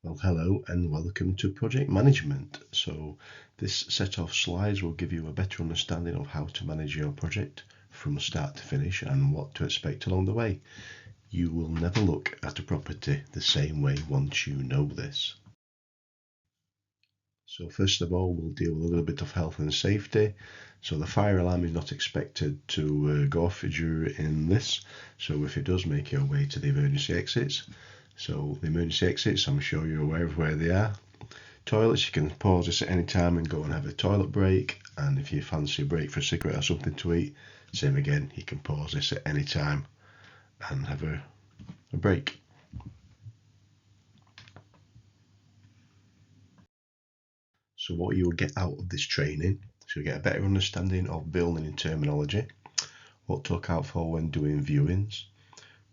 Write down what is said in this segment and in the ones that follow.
Well, hello and welcome to Project Management. So this set of slides will give you a better understanding of how to manage your project from start to finish and what to expect along the way. You will never look at a property the same way once you know this. So first of all, we'll deal with a little bit of health and safety. So the fire alarm is not expected to go off during this. So if it does, make your way to the emergency exits. So the emergency exits, I'm sure you're aware of where they are. Toilets, you can pause this at any time and go and have a toilet break. And if you fancy a break for a cigarette or something to eat, same again, you can pause this at any time and have a break. So what you will get out of this training, so you'll get a better understanding of building and terminology, what to look out for when doing viewings,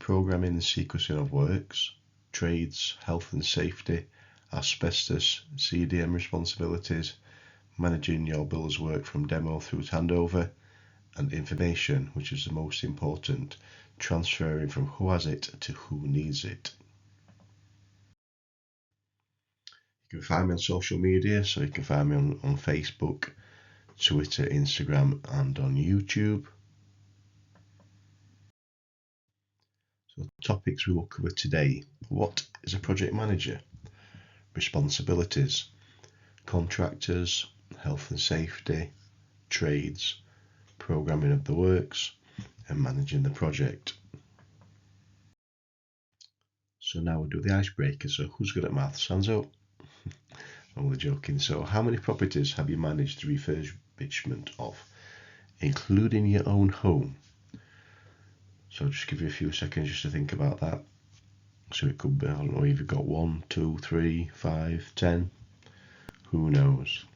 programming and sequencing of works, trades, health and safety, asbestos, CDM responsibilities, managing your builder's work from demo through to handover, and information, which is the most important, transferring from who has it to who needs it. You can find me on social media, so you can find me on Facebook, Twitter, Instagram, and on YouTube. So the topics we will cover today: what is a project manager, responsibilities, contractors, health and safety, trades, programming of the works, and managing the project. So now we'll do the icebreaker. So who's good at maths? Hands up. I'm only joking. So how many properties have you managed the refurbishment of, including your own home? So I'll just give you a few seconds just to think about that. So it could be, I don't know, if you've got 1, 2, 3, 5, 10. Who knows?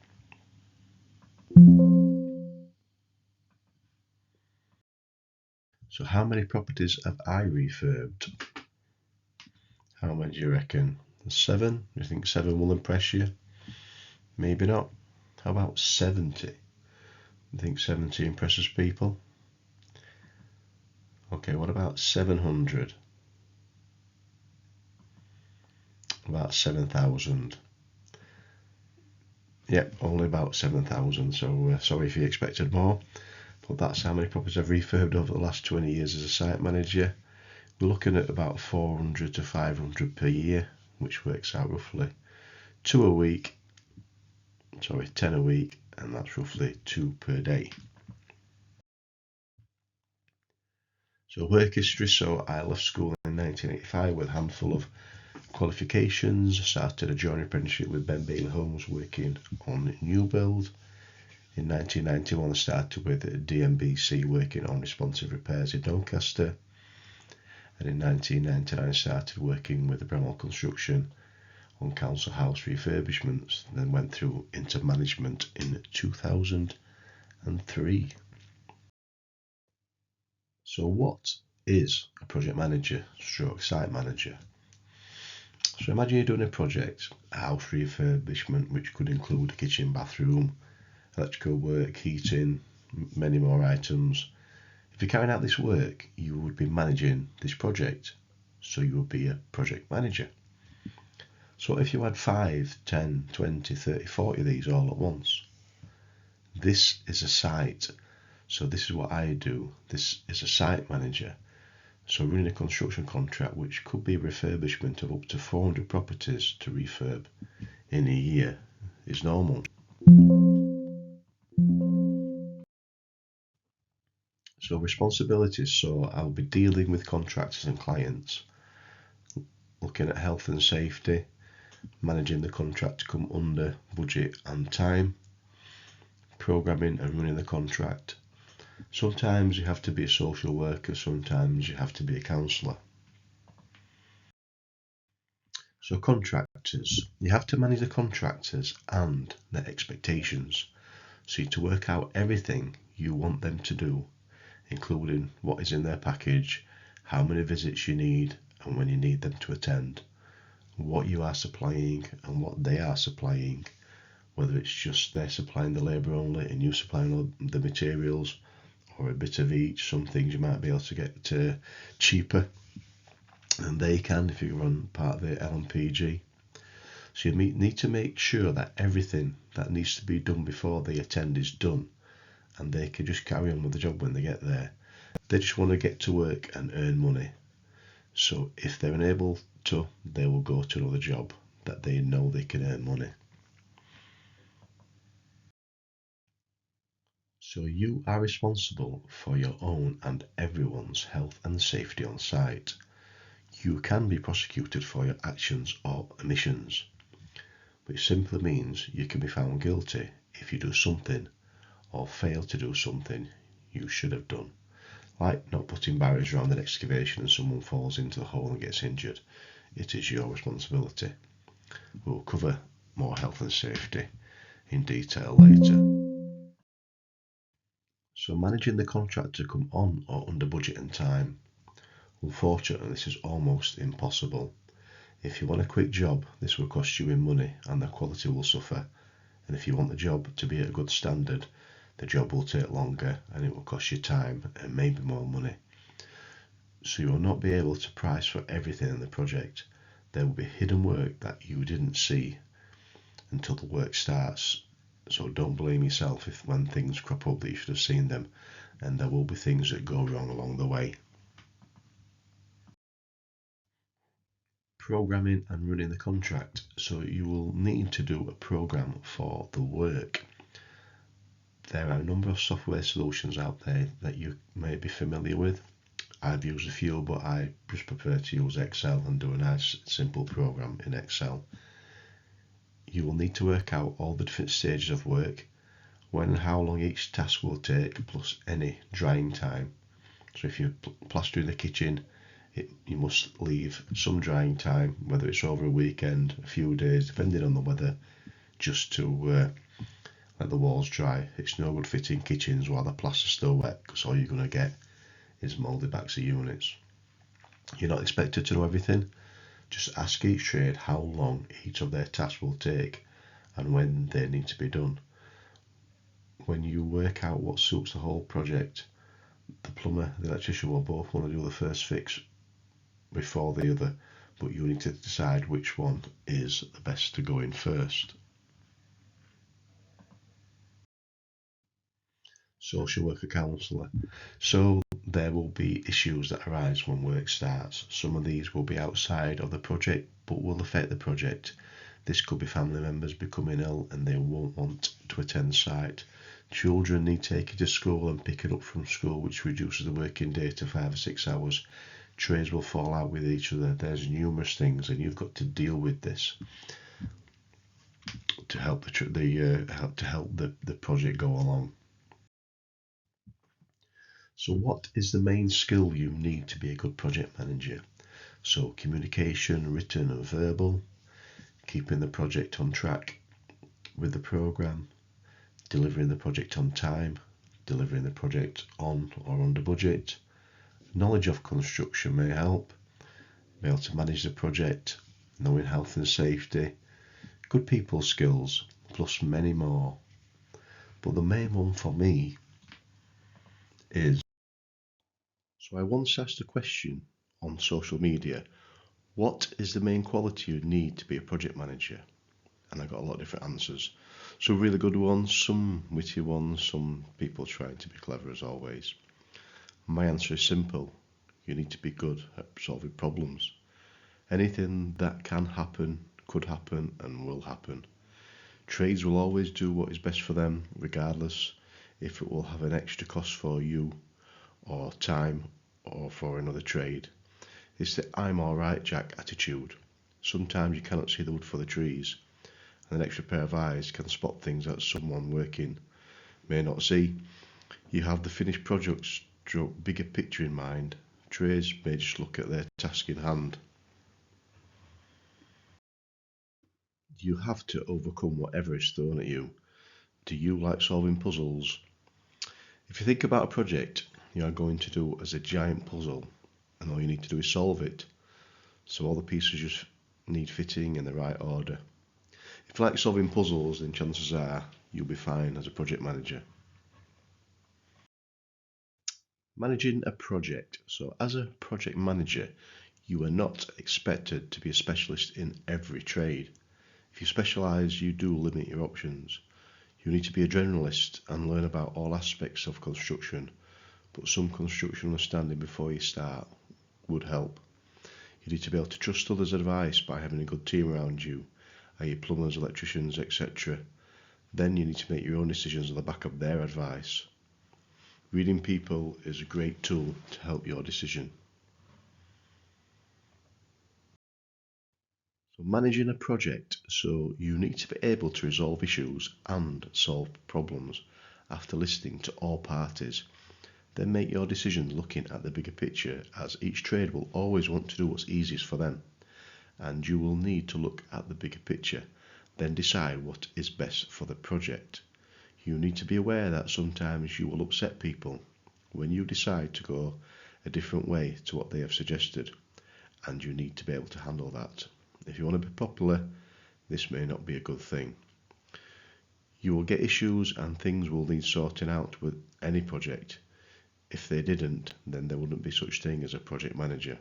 So how many properties have I refurbed? How many do you reckon? 7? You think 7 will impress you? Maybe not. How about 70? You think 70 impresses people? Okay, what about 700? About 7,000. Yep, only about 7,000. So sorry if you expected more, but that's how many properties I've refurbed over the last 20 years as a site manager. We're looking at about 400 to 500 per year, which works out roughly 10 a week, and that's roughly 2 per day. So work history, so I left school in 1985 with a handful of qualifications, started a joinery apprenticeship with Ben Bailey Homes working on new build. In 1991 I started with DMBC working on responsive repairs in Doncaster, and in 1999 I started working with the Bramwell Construction on council house refurbishments, then went through into management in 2003. So what is a project manager stroke site manager? So imagine you're doing a project, a house refurbishment, which could include a kitchen, bathroom, electrical work, heating, many more items. If you're carrying out this work, you would be managing this project, so you would be a project manager. So if you had 5, 10, 20, 30, 40 of these all at once, this is a site. So this is what I do. This is a site manager. So running a construction contract, which could be a refurbishment of up to 400 properties to refurb in a year, is normal. So responsibilities, so I'll be dealing with contractors and clients, looking at health and safety, managing the contract to come under budget and time, programming and running the contract. Sometimes you have to be a social worker, sometimes you have to be a counsellor. So contractors, you have to manage the contractors and their expectations. So you have to work out everything you want them to do, including what is in their package, how many visits you need and when you need them to attend, what you are supplying and what they are supplying, whether it's just they're supplying the labour only and you supplying the materials, or a bit of each. Some things you might be able to get cheaper than they can if you run part of the LMPG. So you need to make sure that everything that needs to be done before they attend is done, and they can just carry on with the job when they get there. They just want to get to work and earn money. So if they're unable to, they will go to another job that they know they can earn money. So you are responsible for your own and everyone's health and safety on site. You can be prosecuted for your actions or omissions, which simply means you can be found guilty if you do something or fail to do something you should have done, like not putting barriers around an excavation and someone falls into the hole and gets injured. It is your responsibility. We'll cover more health and safety in detail later. So managing the contract to come on or under budget and time. Unfortunately, this is almost impossible. If you want a quick job, this will cost you in money and the quality will suffer. And if you want the job to be at a good standard, the job will take longer and it will cost you time and maybe more money. So you will not be able to price for everything in the project. There will be hidden work that you didn't see until the work starts. So don't blame yourself if when things crop up that you should have seen them, and there will be things that go wrong along the way. Programming and running the contract. So you will need to do a program for the work. There are a number of software solutions out there that you may be familiar with. I've used a few, but I just prefer to use Excel and do a nice simple program in Excel. You will need to work out all the different stages of work, when and how long each task will take, plus any drying time. So if you're plastering the kitchen, you must leave some drying time, whether it's over a weekend, a few days, depending on the weather, just to let the walls dry. It's no good fitting kitchens while the plaster's still wet, because all you're going to get is mouldy backs of units. You're not expected to know everything. Just ask each trade how long each of their tasks will take and when they need to be done. When you work out what suits the whole project, the plumber, the electrician will both want to do the first fix before the other, but you need to decide which one is the best to go in first. Social worker counsellor. So there will be issues that arise when work starts. Some of these will be outside of the project but will affect the project. This could be family members becoming ill and they won't want to attend site. Children need taking to school and picking up from school, which reduces the working day to 5 or 6 hours. Trades will fall out with each other. There's numerous things, and you've got to deal with this to help the project go along. So, what is the main skill you need to be a good project manager? So, communication, written and verbal, keeping the project on track with the program, delivering the project on time, delivering the project on or under budget. Knowledge of construction may help. Be able to manage the project, knowing health and safety, good people skills, plus many more. But the main one for me is, so I once asked a question on social media, what is the main quality you need to be a project manager? And I got a lot of different answers. Some really good ones, some witty ones, some people trying to be clever as always. My answer is simple. You need to be good at solving problems. Anything that can happen, could happen, and will happen. Trades will always do what is best for them, regardless if it will have an extra cost for you, or time, or for another trade. It's the I'm alright Jack attitude. Sometimes you cannot see the wood for the trees, and an extra pair of eyes can spot things that someone working may not see. You have the finished project stroke bigger picture in mind. Trades may just look at their task in hand. You have to overcome whatever is thrown at you. Do you like solving puzzles? If you think about a project you are going to do as a giant puzzle, and all you need to do is solve it, so all the pieces just need fitting in the right order. If you like solving puzzles, then chances are you'll be fine as a project manager. Managing a project. So as a project manager, you are not expected to be a specialist in every trade. If you specialise, you do limit your options. You need to be a generalist and learn about all aspects of construction, but some construction understanding before you start would help. You need to be able to trust others' advice by having a good team around you, i.e. plumbers, electricians, etc. Then you need to make your own decisions on the back of their advice. Reading people is a great tool to help your decision. So managing a project, so you need to be able to resolve issues and solve problems after listening to all parties. Then make your decisions looking at the bigger picture, as each trade will always want to do what's easiest for them, and you will need to look at the bigger picture, then decide what is best for the project. You need to be aware that sometimes you will upset people when you decide to go a different way to what they have suggested, and you need to be able to handle that. If you want to be popular, this may not be a good thing. You will get issues and things will need sorting out with any project. If they didn't, then there wouldn't be such thing as a project manager.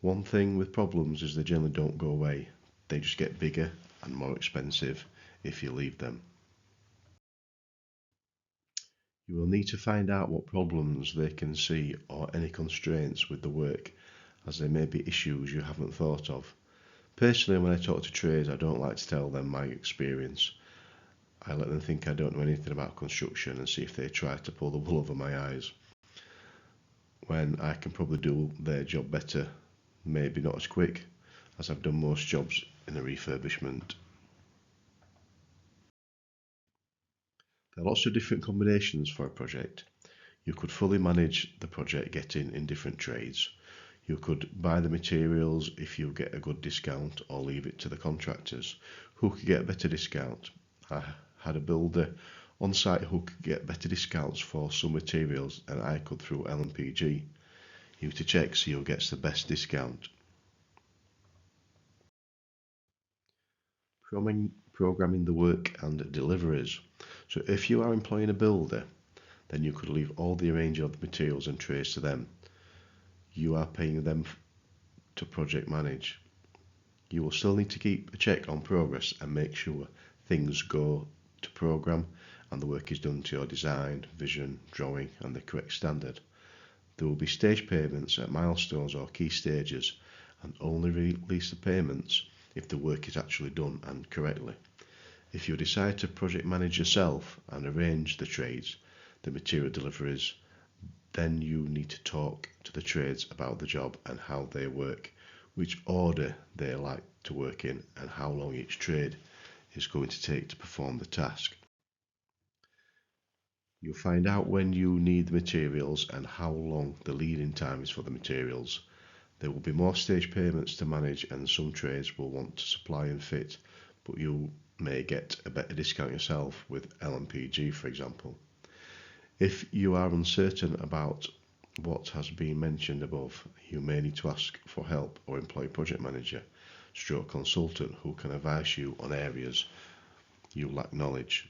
One thing with problems is they generally don't go away. They just get bigger and more expensive if you leave them. You will need to find out what problems they can see or any constraints with the work, as there may be issues you haven't thought of. Personally, when I talk to trades, I don't like to tell them my experience. I let them think I don't know anything about construction and see if they try to pull the wool over my eyes, when I can probably do their job better, maybe not as quick, as I've done most jobs in a refurbishment. There are lots of different combinations for a project. You could fully manage the project getting in different trades. You could buy the materials if you get a good discount, or leave it to the contractors who could get a better discount. I had a builder on site who could get better discounts for some materials than I could through LMPG. You have to check see who gets the best discount. Programming the work and deliveries. So if you are employing a builder, then you could leave all the arranging of the materials and trades to them. You are paying them to project manage. You will still need to keep a check on progress and make sure things go to program and the work is done to your design, vision, drawing and the correct standard. There will be stage payments at milestones or key stages, and only release the payments if the work is actually done and correctly. If you decide to project manage yourself and arrange the trades, the material deliveries, then you need to talk to the trades about the job and how they work, which order they like to work in, and how long each trade is going to take to perform the task. You'll find out when you need the materials and how long the lead-in time is for the materials. There will be more stage payments to manage, and some trades will want to supply and fit, but you may get a better discount yourself with LMPG, for example. If you are uncertain about what has been mentioned above, you may need to ask for help or employ a project manager, stroke consultant who can advise you on areas you lack knowledge.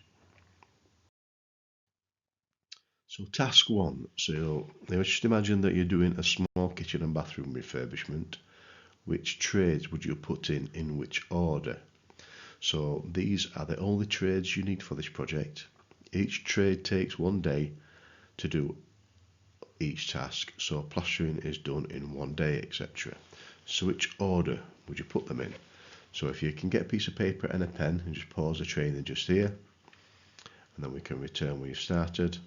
So task 1, so now just imagine that you're doing a small kitchen and bathroom refurbishment. Which trades would you put in which order? So these are the only trades you need for this project. Each trade takes 1 day to do each task, so plastering is done in 1 day, etc. So which order would you put them in? So if you can get a piece of paper and a pen and just pause the training just here, and then we can return where you started.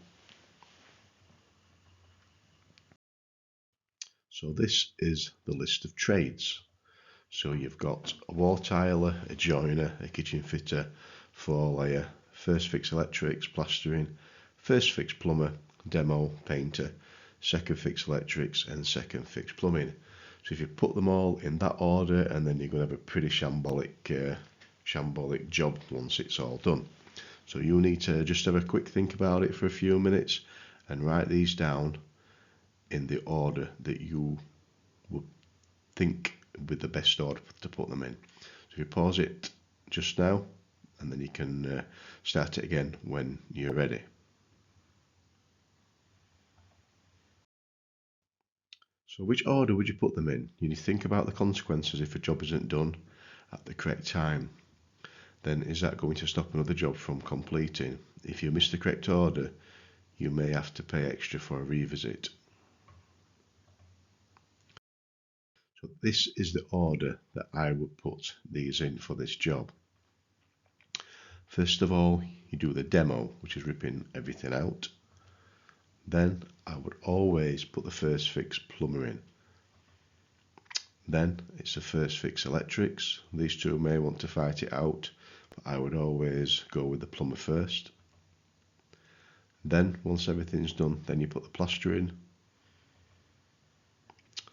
So this is the list of trades. So you've got a wall tiler, a joiner, a kitchen fitter, 4-layer, first fix electrics, plastering, first fix plumber, demo, painter, second fix electrics and second fix plumbing. So if you put them all in that order, and then you're going to have a pretty shambolic job once it's all done. So you need to just have a quick think about it for a few minutes and write these down in the order that you would think with the best order to put them in. So if you pause it just now, and then you can start it again when you're ready. So which order would you put them in? You need to think about the consequences if a job isn't done at the correct time. then is that going to stop another job from completing? If you miss the correct order, you may have to pay extra for a revisit. So this is the order that I would put these in for this job. First of all, you do the demo, which is ripping everything out. Then I would always put the first fix plumber in. Then it's the first fix electrics. These two may want to fight it out, but I would always go with the plumber first. Then once everything's done, then you put the plaster in.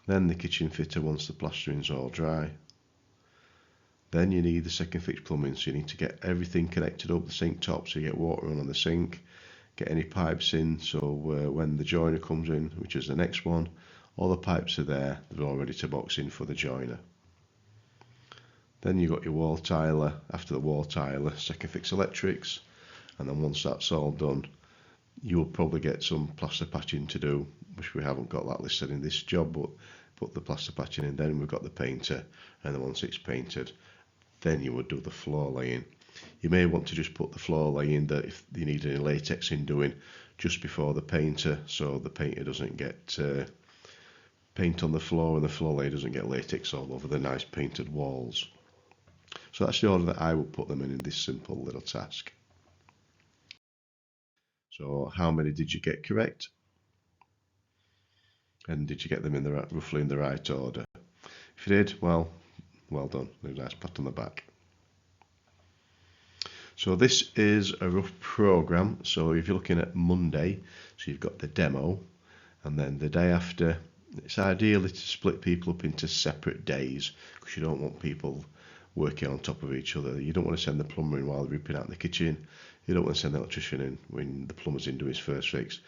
Then the kitchen fitter once the plastering's all dry. Then you need the second fix plumbing, so you need to get everything connected up the sink top so you get water on the sink, get any pipes in so when the joiner comes in, which is the next one, all the pipes are there, they're all ready to box in for the joiner. Then you've got your wall tiler, after the wall tiler, second fix electrics, and then once that's all done, you'll probably get some plaster patching to do, which we haven't got that listed in this job, but put the plaster patching in. Then we've got the painter, and then once it's painted, then you would do the floor laying. You may want to just put the floor laying, that if you need any latex in doing, just before the painter, so the painter doesn't get paint on the floor and the floor layer doesn't get latex all over the nice painted walls. So that's the order that I would put them in this simple little task. So how many did you get correct? And did you get them in the roughly in the right order? If you did, well done. A nice pat on the back. So this is a rough program. So if you're looking at Monday, so you've got the demo, and then the day after, it's ideally to split people up into separate days because you don't want people working on top of each other. You don't want to send the plumber in while they're ripping out the kitchen. You don't want to send the electrician in when the plumber's in doing his first fix.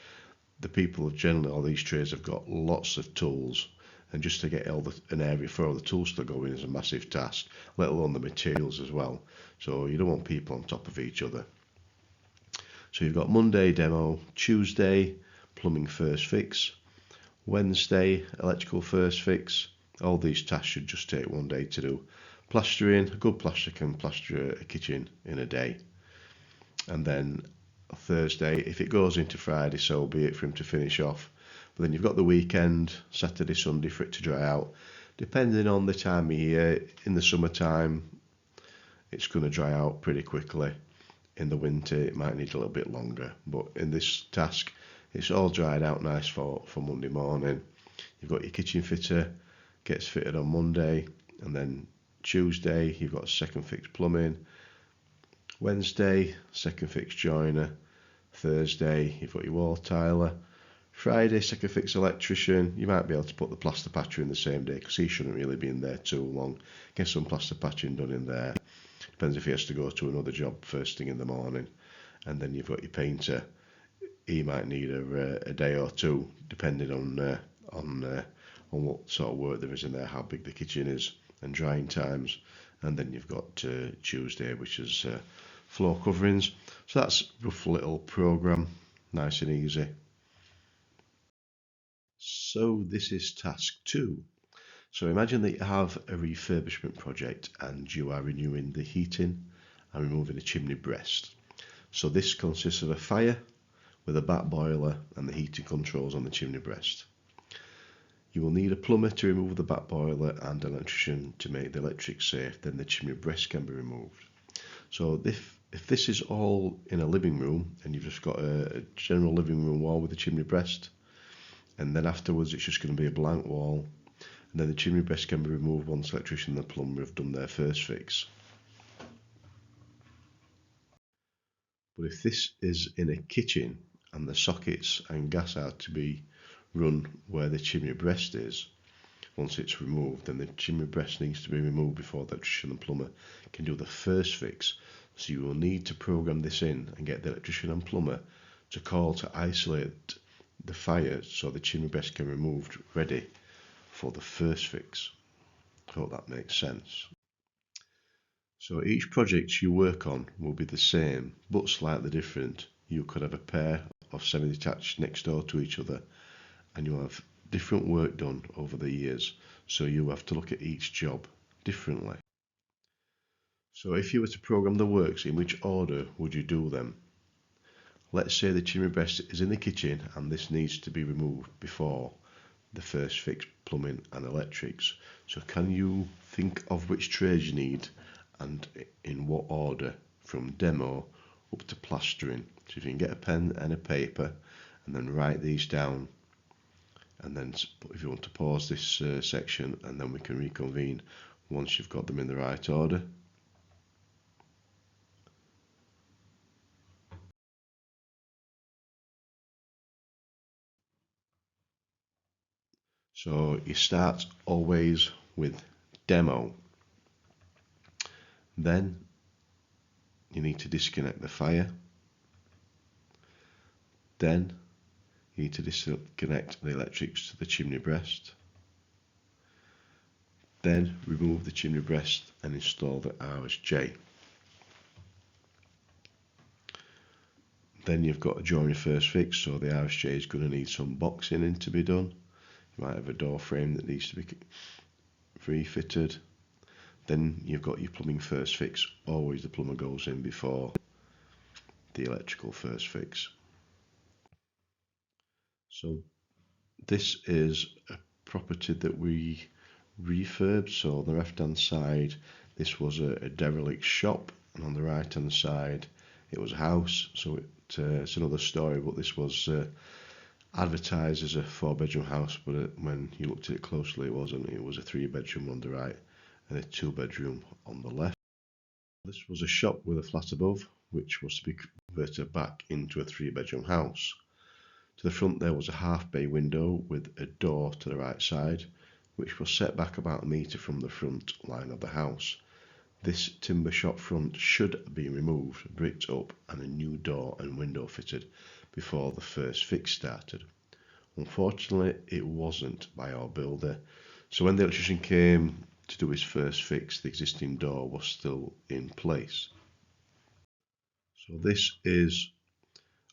The people generally, all these trades have got lots of tools, and just to get an area for all the tools to go in is a massive task, let alone the materials as well. So you don't want people on top of each other. So you've got Monday demo, Tuesday plumbing first fix, Wednesday electrical first fix. All these tasks should just take one day to do. Plastering, a good plaster can plaster a kitchen in a day. And then Thursday, if it goes into Friday, so be it for him to finish off. But then you've got the weekend, Saturday, Sunday for it to dry out. Depending on the time of year, in the summertime, it's going to dry out pretty quickly. In the winter, it might need a little bit longer. But in this task, it's all dried out nice for Monday morning. You've got your kitchen fitter, gets fitted on Monday, and then Tuesday, you've got second fix plumbing. Wednesday, second fix joiner. Thursday, you've got your wall tiler. Friday, second fix electrician. You might be able to put the plaster patcher in the same day because he shouldn't really be in there too long. Get some plaster patching done in there. Depends if he has to go to another job first thing in the morning. And then you've got your painter. He might need a day or two, depending on what sort of work there is in there, how big the kitchen is, and drying times. And then you've got Tuesday, which is floor coverings. So that's a rough little program, nice and easy. So this is task 2. So imagine that you have a refurbishment project and you are renewing the heating and removing a chimney breast. So this consists of a fire with a back boiler and the heating controls on the chimney breast. You will need a plumber to remove the back boiler and an electrician to make the electric safe, then the chimney breast can be removed. So if this is all in a living room and you've just got a general living room wall with a chimney breast, and then afterwards it's just going to be a blank wall, and then the chimney breast can be removed once the electrician and the plumber have done their first fix. But if this is in a kitchen and the sockets and gas are to be run where the chimney breast is, once it's removed, then the chimney breast needs to be removed before the electrician and plumber can do the first fix. So you will need to program this in and get the electrician and plumber to call to isolate the fire so the chimney breast can be removed ready for the first fix. I hope that makes sense. So each project you work on will be the same but slightly different. You could have a pair of semi-detached next door to each other and you'll have different work done over the years, so you have to look at each job differently. So if you were to program the works, in which order would you do them? Let's say the chimney breast is in the kitchen and this needs to be removed before the first fix plumbing and electrics. So can you think of which trades you need and in what order from demo up to plastering? So if you can get a pen and a paper and then write these down, and then if you want to pause this section and then we can reconvene once you've got them in the right order. So you start always with demo, then you need to disconnect the fire, then you need to disconnect the electrics to the chimney breast, then remove the chimney breast and install the RSJ. Then you've got to join your first fix, so the RSJ is going to need some boxing in to be done. You might have a door frame that needs to be refitted. Then you've got your plumbing first fix. Always the plumber goes in before the electrical first fix. So this is a property that we refurbed. So on the left hand side this was a derelict shop, and on the right hand side it was a house. So it's another story, but this was advertised as a 4-bedroom house, but when you looked at it closely it wasn't. It was a 3-bedroom on the right and a 2-bedroom on the left. This was a shop with a flat above, which was to be converted back into a 3-bedroom house. To the front there was a half bay window with a door to the right side, which was set back about a metre from the front line of the house. This timber shop front should be removed, bricked up and a new door and window fitted before the first fix started. Unfortunately it wasn't by our builder, so when the electrician came to do his first fix the existing door was still in place. So this is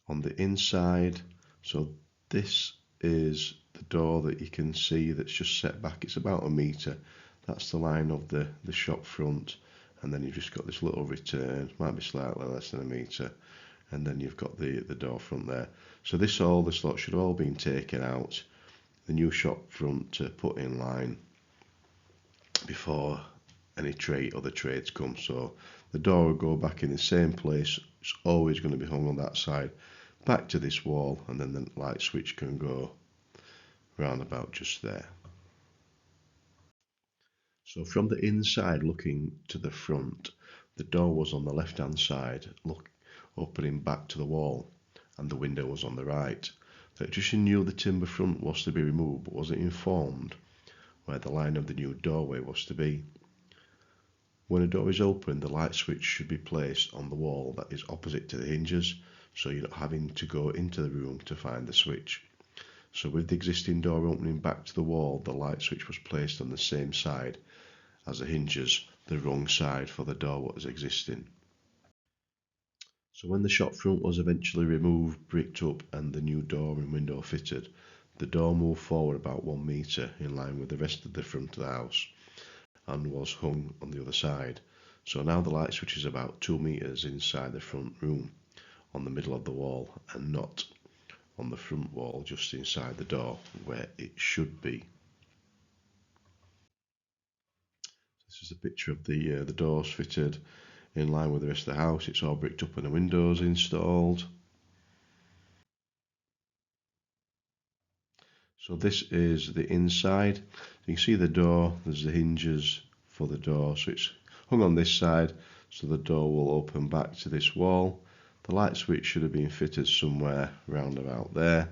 on the inside. So this is the door that you can see that's just set back. It's about a metre. That's the line of the shop front, and then you've just got this little return, might be slightly less than a metre, and then you've got the door front there. So this lot should have all been taken out, the new shop front put in line before any other trades come. So the door will go back in the same place. It's always going to be hung on that side, back to this wall, and then the light switch can go round about just there. So from the inside looking to the front, the door was on the left hand side, opening back to the wall, and the window was on the right. The electrician knew the timber front was to be removed, but wasn't informed where the line of the new doorway was to be. When a door is open, the light switch should be placed on the wall that is opposite to the hinges, so you're not having to go into the room to find the switch. So with the existing door opening back to the wall, the light switch was placed on the same side as the hinges, the wrong side for the door what was existing. So when the shop front was eventually removed, bricked up and the new door and window fitted, the door moved forward about 1 metre in line with the rest of the front of the house and was hung on the other side. So now the light switch is about 2 metres inside the front room on the middle of the wall and not on the front wall just inside the door where it should be. This is a picture of the doors fitted in line with the rest of the house. It's all bricked up and the windows installed. So this is the inside. You can see the door, there's the hinges for the door, so it's hung on this side, so the door will open back to this wall. The light switch should have been fitted somewhere round about there,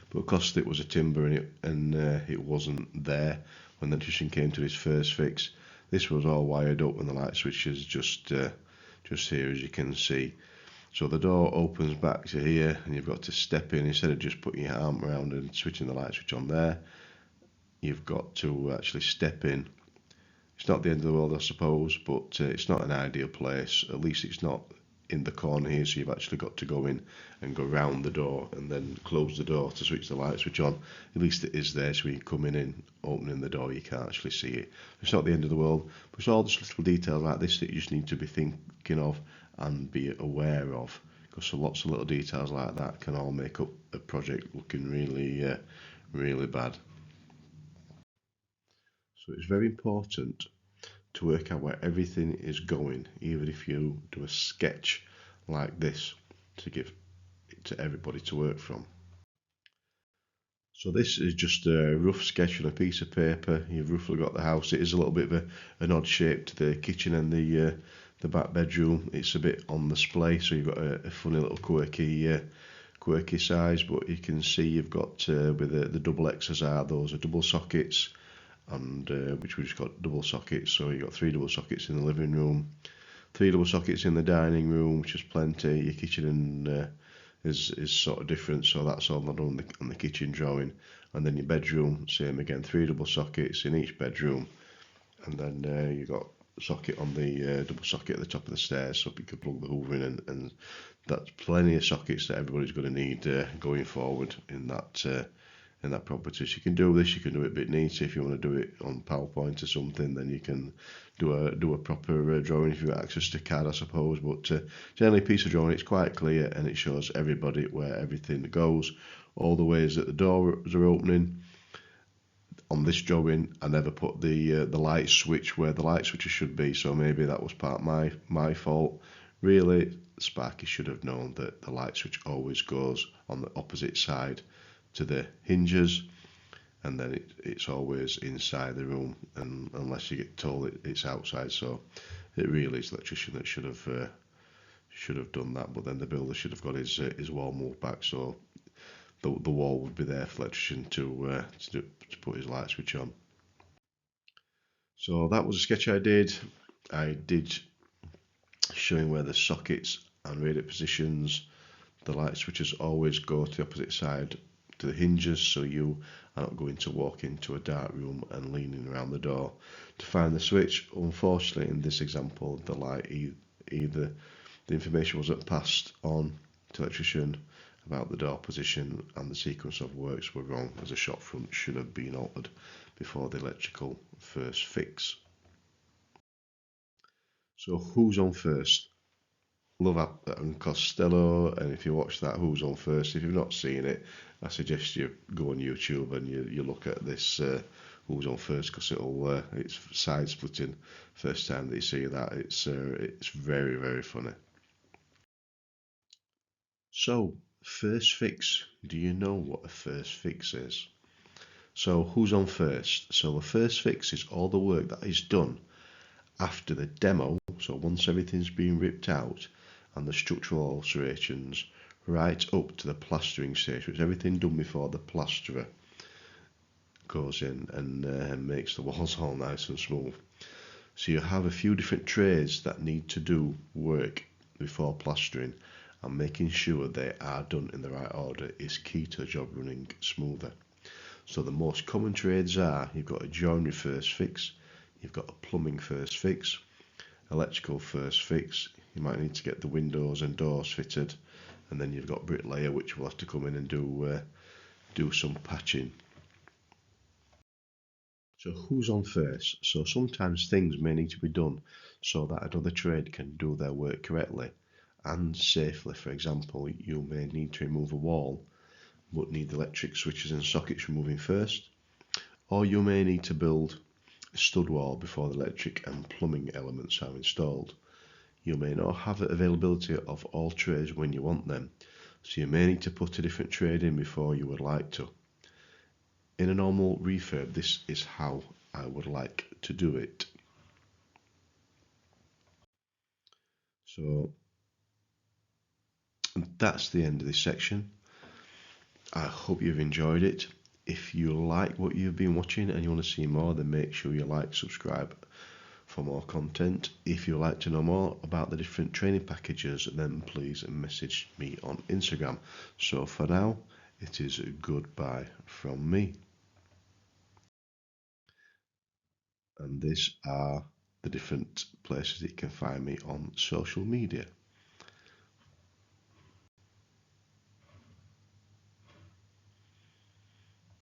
but because it was a timber and it wasn't there when the electrician came to his first fix. This was all wired up and the light switch is just here, as you can see. So the door opens back to here and you've got to step in. Instead of just putting your arm around and switching the light switch on there, you've got to actually step in. It's not the end of the world, I suppose, but it's not an ideal place. At least it's not in the corner here, so you've actually got to go in and go round the door and then close the door to switch the light switch on. At least it is there, so when you're coming in, opening the door, you can't actually see it. It's not the end of the world, but it's all just little details like this that you just need to be thinking of and be aware of, because lots of little details like that can all make up a project looking really bad. So it's very important to work out where everything is going, even if you do a sketch like this to give it to everybody to work from. So this is just a rough sketch on a piece of paper. You've roughly got the house. It is a little bit of an odd shape to the kitchen and the back bedroom. It's a bit on display, so you've got a funny little quirky size, but you can see you've got with the double X's those are double sockets, and which we've just got double sockets, so you've got 3 double sockets in the living room, 3 double sockets in the dining room, which is plenty. Your kitchen is sort of different, so that's all not on the kitchen drawing. And then your bedroom, same again, 3 double sockets in each bedroom, and then you've got a socket on the double socket at the top of the stairs, so you can plug the hoover in, and that's plenty of sockets that everybody's going to need going forward in that property. So you can do this, you can do it a bit neater. If you want to do it on PowerPoint or something, then you can do a proper drawing if you've got access to CAD, I suppose. But generally, a piece of drawing, it's quite clear and it shows everybody where everything goes, all the ways that the doors are opening. On this drawing, I never put the light switch where the light switches should be, so maybe that was part my fault. Really, Sparky should have known that the light switch always goes on the opposite side to the hinges, and then it's always inside the room, and unless you get told it's outside. So it really is the electrician that should have done that, but then the builder should have got his wall moved back, so the wall would be there for the electrician to put his light switch on. So that was a sketch I did. I did showing where the sockets and radio positions, the light switches always go to the opposite side to the hinges, so you are not going to walk into a dark room and leaning around the door to find the switch. Unfortunately, in this example, the light either the information wasn't passed on to the electrician about the door position, and the sequence of works were wrong, as the shop front should have been altered before the electrical first fix. So who's on first? Love Abbott and Costello, and if you watch that Who's on First, if you've not seen it, I suggest you go on YouTube and you look at this Who's on First, because it's side splitting. First time that you see that, it's very funny. So first fix, do you know what a first fix is? So who's on first? So the first fix is all the work that is done after the demo, so once everything's been ripped out and the structural alterations, right up to the plastering stage, which is everything done before the plasterer goes in and makes the walls all nice and smooth. So you have a few different trades that need to do work before plastering, and making sure they are done in the right order is key to the job running smoother. So the most common trades are, you've got a joinery first fix, you've got a plumbing first fix, electrical first fix, you might need to get the windows and doors fitted, and then you've got bricklayer, which will have to come in and do some patching. So who's on first? So sometimes things may need to be done so that another trade can do their work correctly and safely. For example, you may need to remove a wall but need the electric switches and sockets removing first, or you may need to build a stud wall before the electric and plumbing elements are installed. You may not have availability of all trades when you want them, so you may need to put a different trade in before you would like to. In a normal refurb, this is how I would like to do it. So that's the end of this section. I hope you've enjoyed it. If you like what you've been watching and you want to see more, then make sure you like, subscribe for more content. If you'd like to know more about the different training packages, then please message me on Instagram. So for now, it is goodbye from me. And these are the different places that you can find me on social media.